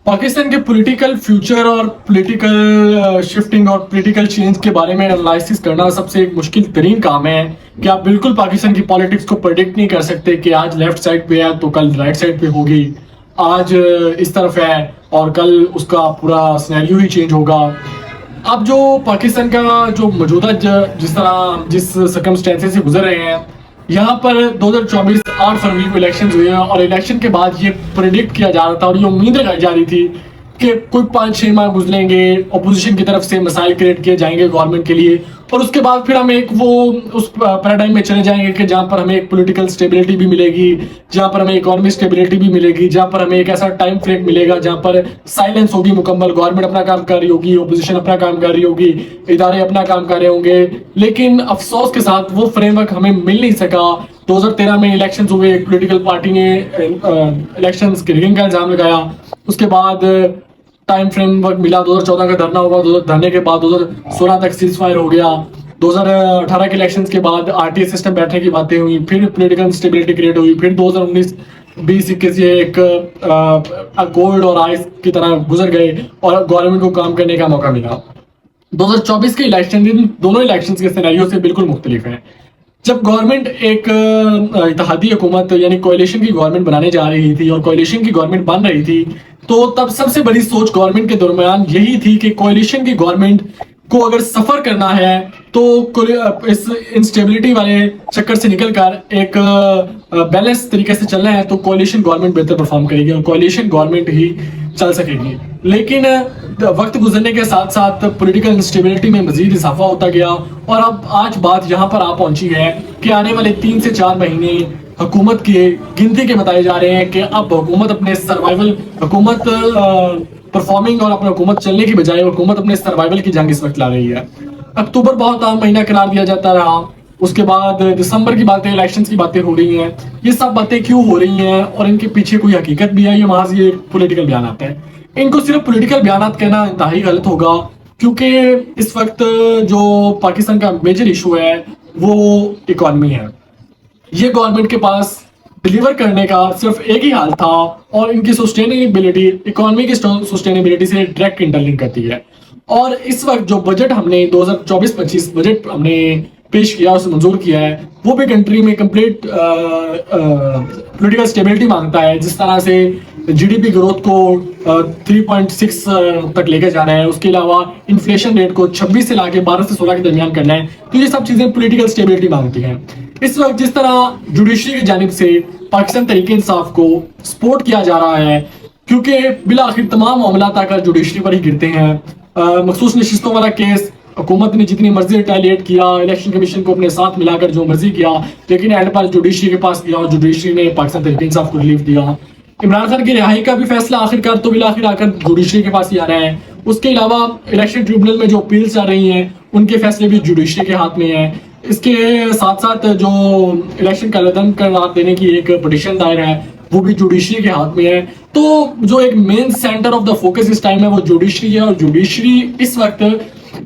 पाकिस्तान के political future और political shifting और पॉलिटिकल चेंज के बारे में एनालिसिस करना सबसे एक मुश्किल तरीन काम है कि आप बिल्कुल पाकिस्तान की पॉलिटिक्स को प्रेडिक्ट नहीं कर सकते कि आज लेफ्ट साइड पे है तो कल राइट साइड पे होगी, आज इस तरफ है और कल उसका पूरा सिनेरियो ही चेंज होगा। अब जो पाकिस्तान का जो मौजूदा जिस सर्कमस्टेंसेस से गुजर रहे हैं, यहाँ पर 2024 8 फरवरी को इलेक्शन हुए हैं और इलेक्शन के बाद ये प्रेडिक्ट किया जा रहा था और ये उम्मीद लगाई जा रही थी कि कोई 5-6 माह गुजरेंगे, अपोजिशन की तरफ से मसाइल क्रिएट किए जाएंगे गवर्नमेंट के लिए और उसके बाद फिर हम एक वो उस पैराडाइम में चले जाएंगे कि जहाँ पर हमें एक पॉलिटिकल स्टेबिलिटी भी मिलेगी, जहाँ पर हमें इकोनॉमिक स्टेबिलिटी भी मिलेगी, जहाँ पर हमें एक ऐसा टाइम फ्रेम मिलेगा जहाँ पर साइलेंस होगी मुकम्मल, गवर्नमेंट अपना काम कर रही होगी, अपोजिशन अपना काम कर रही होगी, इदारे अपना काम कर रहे होंगे। लेकिन अफसोस के साथ वो फ्रेमवर्क हमें मिल नहीं सका। 2013 में इलेक्शंस हुए, एक पॉलिटिकल पार्टी ने इलेक्शंस की रिगिंग का इल्जाम लगाया, उसके बाद टाइम फ्रेमवर्क मिला, 2014 का धरना होगा, धरने के बाद 2016 तक सीज फायर हो गया, 2018 के इलेक्शंस के बाद आरटीए सिस्टम बैठने की बातें हुई, फिर पॉलिटिकल स्टेबिलिटी क्रिएट हुई, फिर 2019 2021 ये एक कोविड और आइस की तरह गुजर गए और गवर्नमेंट को काम करने का मौका मिला। 2024 के इलेक्शन दोनों इलेक्शंस के सिनेरियो से बिल्कुल मुख्तलिफ है। जब गवर्नमेंट एक इत्तेहादी हुकूमत यानी कोalition की गवर्नमेंट बनाने जा रही थी और कोalition की गवर्नमेंट बन रही थी, तो तब सबसे बड़ी सोच गवर्नमेंट के दरमियान यही थी कि कोalition की गवर्नमेंट को अगर सफर करना है तो इस इंस्टेबिलिटी वाले चक्कर से निकलकर एक बैलेंस तरीके से चलना है तो कोalition गवर्नमेंट बेहतर परफॉर्म करेगी और कोalition गवर्नमेंट ही चल सकेगी। लेकिन वक्त गुजरने के साथ साथ पॉलिटिकल इंस्टेबिलिटी में मजीद इजाफा होता गया और अब आज बात यहाँ पर आ पहुंची है कि आने वाले 3 से 4 महीने हुकूमत के गिनती के बताए जा रहे हैं कि अब हुकूमत अपने हुकूमत परफॉर्मिंग और अपने हुकूमत चलने की बजाय हुकूमत अपने सर्वाइवल की जंग इस वक्त ला रही है। अक्टूबर बहुत आम महीना करार दिया जाता रहा, उसके बाद दिसंबर की बातें, इलेक्शंस की बातें हो रही हैं। ये सब बातें क्यों हो रही हैं और इनके पीछे कोई हकीकत भी है, ये महज ये पॉलिटिकल बयान आता है। इनको सिर्फ पॉलिटिकल बयान कहना इंतहाई गलत होगा क्योंकि इस वक्त जो पाकिस्तान का मेजर इशू है वो इकॉनमी है। ये गवर्नमेंट के पास डिलीवर करने का सिर्फ एक ही हाल था और इनकी सस्टेनेबिलिटी इकोनॉमी की सस्टेनेबिलिटी से डायरेक्ट इंटरलिंक करती है। और इस वक्त जो बजट हमने 2024-25 बजट हमने पेश किया, उसे मंजूर किया है, वो भी कंट्री में कंप्लीट पॉलिटिकल स्टेबिलिटी मांगता है। जिस तरह से जीडीपी ग्रोथ को 3.6 तक लेकर जाना है, उसके अलावा इन्फ्लेशन रेट को 26 से लाके 12 से 16 के दरमियान करना है, तो ये सब चीजें पॉलिटिकल स्टेबिलिटी मांगती हैं। इस वक्त जिस तरह जुडिशरी की जानिब से पाकिस्तान तहरीक इंसाफ को सपोर्ट किया जा रहा है क्योंकि बिला आखिर तमाम मामला आकर जुडिशरी पर ही गिरते हैं। मखसूस नशिस्तों वाला केस हुकूमत ने जितनी मर्जी रिटेलिएट किया, इलेक्शन कमीशन को अपने साथ मिलाकर जो मर्जी किया, लेकिन एंड पर जुडिशरी के पास गया और जुडिशरी ने पाकिस्तान तहरीक इंसाफ को रिलीफ दिया। इमरान खान की रिहाई का भी फैसला आखिरकार तो बिला आखिर आकर जुडिशरी के पास ही आ रहा है। उसके अलावा इलेक्शन ट्रिब्यूनल में जो अपील्स जा रही हैं उनके फैसले भी जुडिशरी के हाथ में है। इसके साथ साथ जो इलेक्शन का रद्द करार देने की एक पिटीशन दायर है वो भी जुडिशरी के हाथ में है। तो जो एक main centre of the focus इस टाइम है वो जुडिशरी है और जुडिशरी इस वक्त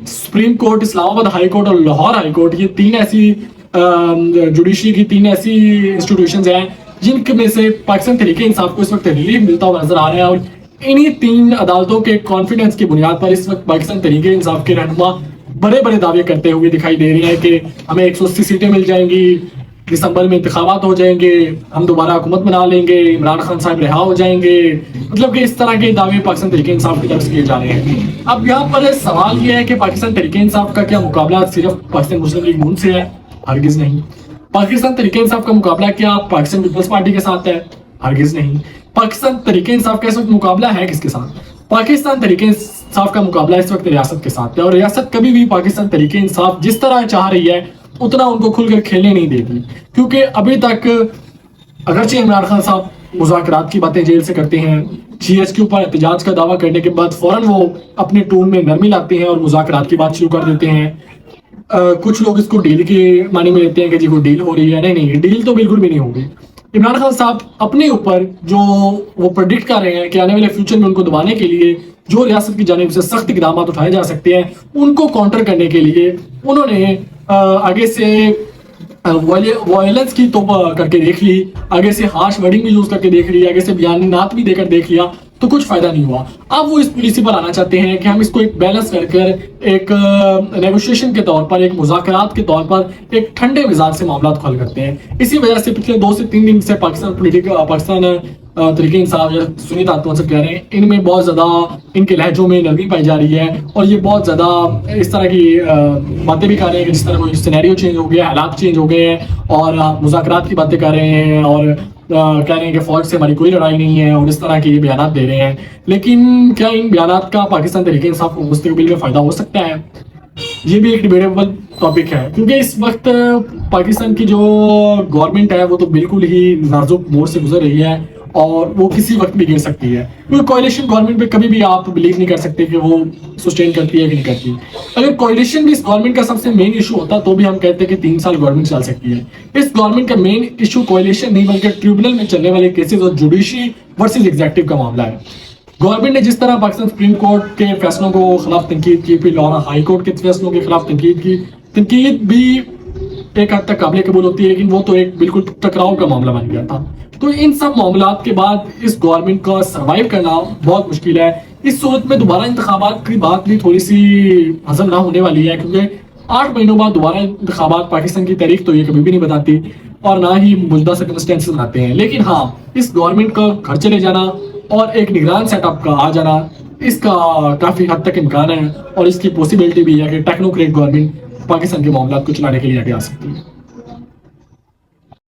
supreme court, Islamabad high court और लाहौर हाई कोर्ट, ये 3 ऐसी जुडिशरी की 3 ऐसी इंस्टीट्यूशंस हैं जिनके में से पाकिस्तान तहरीक इंसाफ को इस वक्त रिलीफ मिलता हुआ नजर आ रहा है। और इन्हीं 3 अदालतों के कॉन्फिडेंस की बुनियाद पर इस वक्त पाकिस्तान तहरीक इंसाफ के रहनुमा बड़े बड़े दावे करते हुए दिखाई दे रहे हैं कि हमें 180 सीटें मिल जाएंगी, दिसंबर में इंतखाबात हो जाएंगे, हम दोबारा हुकूमत बना लेंगे, इमरान खान साहब रिहा हो जाएंगे। मतलब कि इस तरह के दावे पाकिस्तान तहरीक इंसाफ की तरफ से किए जा रहे हैं। अब यहाँ पर सवाल यह है कि पाकिस्तान तहरीक इंसाफ का क्या मुकाबला सिर्फ पाकिस्तान मुस्लिम लीग नून से है? हरगिज नहीं। पाकिस्तान तहरीक इंसाफ का मुकाबला क्या पाकिस्तान पीपल्स पार्टी के साथ है? हरगिज नहीं। पाकिस्तान तहरीक इंसाफ का इस वक्त मुकाबला है किसके साथ? पाकिस्तान तहरीक इंसाफ का मुकाबला इस वक्त रियासत के साथ है और रियासत कभी भी पाकिस्तान तहरीक इंसाफ जिस तरह चाह रही है उतना उनको खुलकर खेलने नहीं देती क्योंकि अभी तक अगरचे इमरान खान साहब मुज़ाकरात की बातें जेल से करते हैं, GH के ऊपर एहतजाज का दावा करने के बाद फौरन वो अपने टोन में नरमी लाते हैं और मुज़ाकरात की बात शुरू कर देते हैं। कुछ लोग इसको डील के मानी में लेते हैं कि जी कोई डील हो रही है। नहीं, डील तो बिल्कुल भी नहीं होगी। इमरान खान साहब अपने ऊपर जो वो प्रेडिक्ट कर रहे हैं कि आने वाले फ्यूचर में उनको दबाने के लिए जो रियासत की जानिब से सख्त इकदाम उठाए जा सकते हैं, उनको काउंटर करने के लिए उन्होंने आगे से वायलेंस की तो करके देख ली, आगे से हार्श वर्डिंग भी यूज करके देख ली, आगे से बयानात भी देकर देख लिया तो कुछ फायदा नहीं हुआ। अब वो इस पॉलिसी पर आना चाहते हैं कि हम इसको एक बैलेंस कर एक नेगोशिएशन के तौर पर, एक मुज़ाकरात के तौर पर एक ठंडे मिजाज से मामला को हल करते हैं। इसी वजह से पिछले 2 से 3 दिन से पाकिस्तान तरीके इंसाफ या सुन्नी ताकतों से कह रहे हैं, इनमें बहुत ज़्यादा इनके लहजों में नरमी पाई जा रही है और ये बहुत ज़्यादा इस तरह की बातें भी कर रहे हैं कि जिस तरह कोई सिनेरियो चेंज हो गया, हालात चेंज हो गए हैं और मुज़ाकरात की बातें कर रहे हैं और कह रहे हैं कि फौज से हमारी कोई लड़ाई नहीं है और इस तरह के बयान दे रहे हैं। लेकिन क्या इन बयान का पाकिस्तान तरीके इंसाफ को मुस्तकबिल में फ़ायदा हो सकता है? ये भी एक डिबेटेबल टॉपिक है, क्योंकि इस वक्त पाकिस्तान की जो गवर्नमेंट है वो तो बिल्कुल ही नाजुक मोड़ से गुजर रही है और वो किसी वक्त भी गिर सकती है, क्योंकि कोalition गवर्नमेंट पे कभी भी आप बिलीव नहीं कर सकते कि वो सस्टेन करती है कि नहीं करती। अगर कोalition भी इस गवर्नमेंट का सबसे मेन इशू होता तो भी हम कहते हैं कि 3 साल गवर्नमेंट चल सकती है। इस गवर्नमेंट का मेन इशू कोalition नहीं बल्कि ट्रिब्यूनल में चलने वाले केसेस और जुडिशरी वर्सेज एग्जीक्यूटिव का मामला है। गवर्नमेंट ने जिस तरह पाकिस्तान सुप्रीम कोर्ट के फैसलों को खिलाफ तनकीद की, फिर लाहौर हाई कोर्ट के फैसलों के खिलाफ तनकीद भी एक हद तक काबिल कबूल होती है, लेकिन वो तो एक बिल्कुल टकराव का मामला बन गया था। तो इन सब मामलात के बाद इस गवर्नमेंट का सर्वाइव करना बहुत मुश्किल है। इस सूरत में दोबारा इंतखाबात की बात भी थोड़ी सी हजम ना होने वाली है, क्योंकि 8 महीनों बाद दोबारा इंतखाबात, पाकिस्तान की तारीख तो ये कभी भी नहीं बताती और ना ही मौजूदा सर्कमस्टेंसेस आते हैं। लेकिन हाँ, इस गवर्नमेंट का घर चले जाना और एक निगरान सेटअप का आ जाना, इसका काफ़ी हद तक इम्कान है और इसकी पॉसिबिलिटी भी है कि टेक्नोक्रेट गवर्नमेंट पाकिस्तान के मामला को चलाने के लिए आगे आ सकती है।